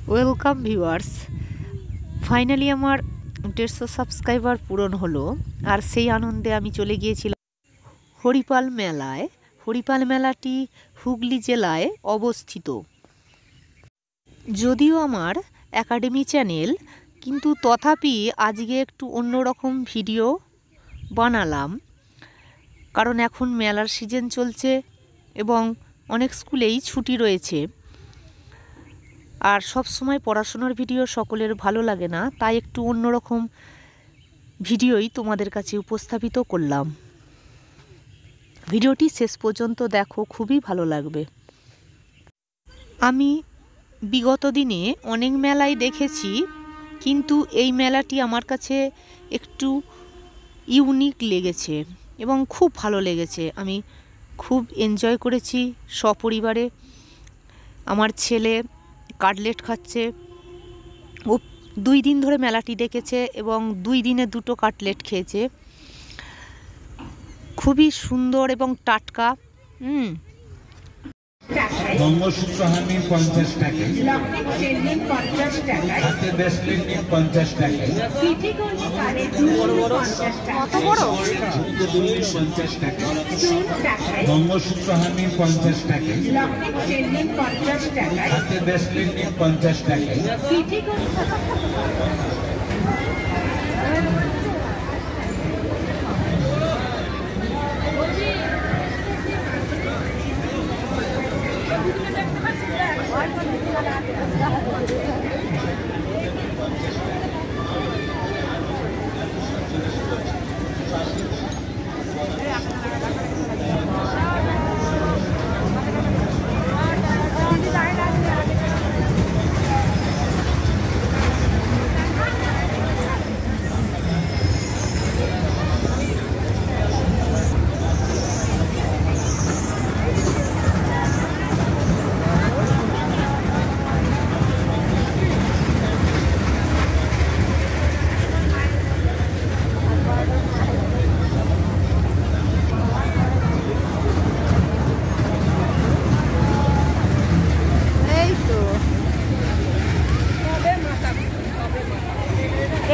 Welcome viewers. Finally আমার 150 subscriber পূরণ হলো, আর সেই আনন্দে আমি চলে গিয়েছিলাম হরিপাল মেলায়। হরিপাল মেলাটি হুগলি জেলায় অবস্থিত। যদিও আমার একাডেমি চ্যানেল, কিন্তু তথাপি আজকে একটু অন্যরকম ভিডিও বানালাম, কারণ এখন মেলার সিজন চলছে এবং অনেক স্কুলেই ছুটি রয়েছে। আর সব সময় পড়াশোনার ভিডিও সকলের ভালো লাগে না, তাই একটু অন্যরকম ভিডিওই তোমাদের কাছে উপস্থাপিত করলাম। ভিডিওটি শেষ পর্যন্ত দেখো, খুবই ভালো লাগবে। আমি বিগত দিনে অনেক মেলাই দেখেছি, কিন্তু এই মেলাটি আমার কাছে একটু ইউনিক লেগেছে এবং খুব ভালো লেগেছে। আমি খুব এনজয় করেছি সপরিবারে। আমার ছেলে কাটলেট খাচ্ছে। ও 2 দিন ধরে মেলাটি দেখেছে এবং 2 দিনে 2টো কাটলেট খেয়েছে। খুবই সুন্দর এবং টাটকা। মঙ্গলসূত্রহানি 50 টাকা, লকেট চেনলিং 50 টাকা, হাতে ব্রেসলেট 50 টাকা, সিটিগোল্ড কানে দুল 50 টাকা, দুল 50 টাকা, চুল টাকায়, মঙ্গলসূত্রহানি 50 টাকা, লকেট চেনলিং 50 টাকা, হাতে ব্রেসলেট 50 টাকা, সিটিগোল্ড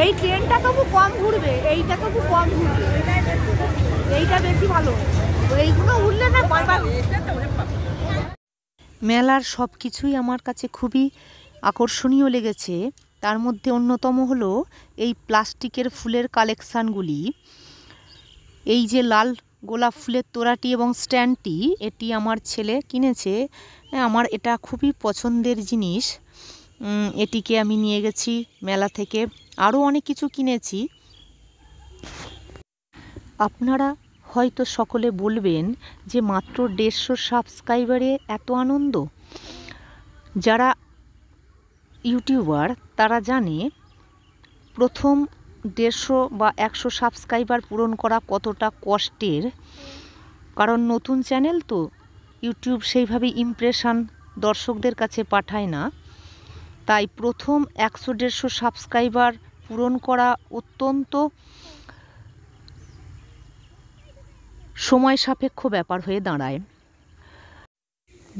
এই ট্রেনটা তবু কম ঘুরবে, এইটা তবু কম ঘুরবে, এইটা বেশি ভালো। এইগুলো উঠলে না বারবার। মেলার সব কিছুই আমার কাছে খুবই আকর্ষণীয় লেগেছে। তার মধ্যে অন্যতম হলো এই প্লাস্টিকের ফুলের কালেকশানগুলি। এই যে লাল গোলাপ ফুলের তোড়াটি এবং স্ট্যান্ডটি, এটি আমার ছেলে কিনেছে। আমার এটা খুবই পছন্দের জিনিস। এটিকে আমি নিয়ে গেছি মেলা থেকে। আরও অনেক কিছু কিনেছি। আপনারা হয়তো সকলে বলবেন যে মাত্র 150 সাবস্ক্রাইবারে এত আনন্দ। যারা ইউটিউবার তারা জানে প্রথম 150 বা 100 সাবস্ক্রাইবার পূরণ করা কতটা কষ্টের। কারণ নতুন চ্যানেল তো, ইউটিউব সেইভাবে ইমপ্রেশন দর্শকদের কাছে পাঠায় না। তাই প্রথম 100-150 সাবস্ক্রাইবার পূরণ করা অত্যন্ত সময় সাপেক্ষ ব্যাপার হয়ে দাঁড়ায়।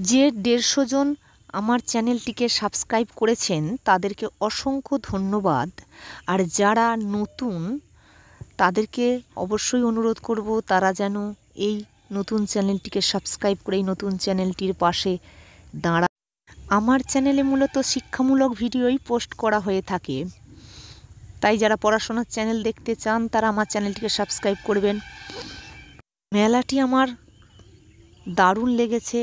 যে 150 জন আমার চ্যানেলটিকে সাবস্ক্রাইব করেছেন তাদেরকে অসংখ্য ধন্যবাদ। আর যারা নতুন তাদেরকে অবশ্যই অনুরোধ করব তারা যেন এই নতুন চ্যানেলটিকে সাবস্ক্রাইব করে এই নতুন চ্যানেলটির পাশে দাঁড়ায়। আমার চ্যানেলে মূলত শিক্ষামূলক ভিডিওই পোস্ট করা হয়ে থাকে, তাই যারা পড়াশোনার চ্যানেল দেখতে চান তারা আমার চ্যানেলটিকে সাবস্ক্রাইব করবেন। মেলাটি আমার দারুণ লেগেছে।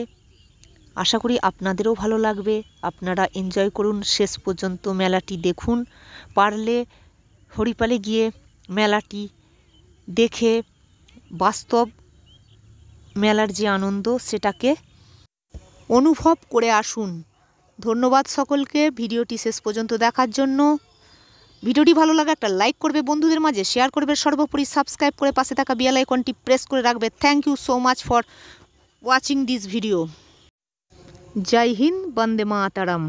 আশা করি আপনাদেরও ভালো লাগবে। আপনারা এনজয় করুন, শেষ পর্যন্ত মেলাটি দেখুন। পারলে হরিপালে গিয়ে মেলাটি দেখে বাস্তব মেলার যে আনন্দ সেটাকে অনুভব করে আসুন। ধন্যবাদ সকলকে ভিডিওটি শেষ পর্যন্ত দেখার জন্য। ভিডিওটি ভালো লাগে একটা লাইক করবে, বন্ধুদের মাঝে শেয়ার করবে, সর্বোপরি সাবস্ক্রাইব করে পাশে থাকা বেল আইকনটি প্রেস করে রাখবে। Thank you so much for watching this video. Jai Hind, Vande Mataram.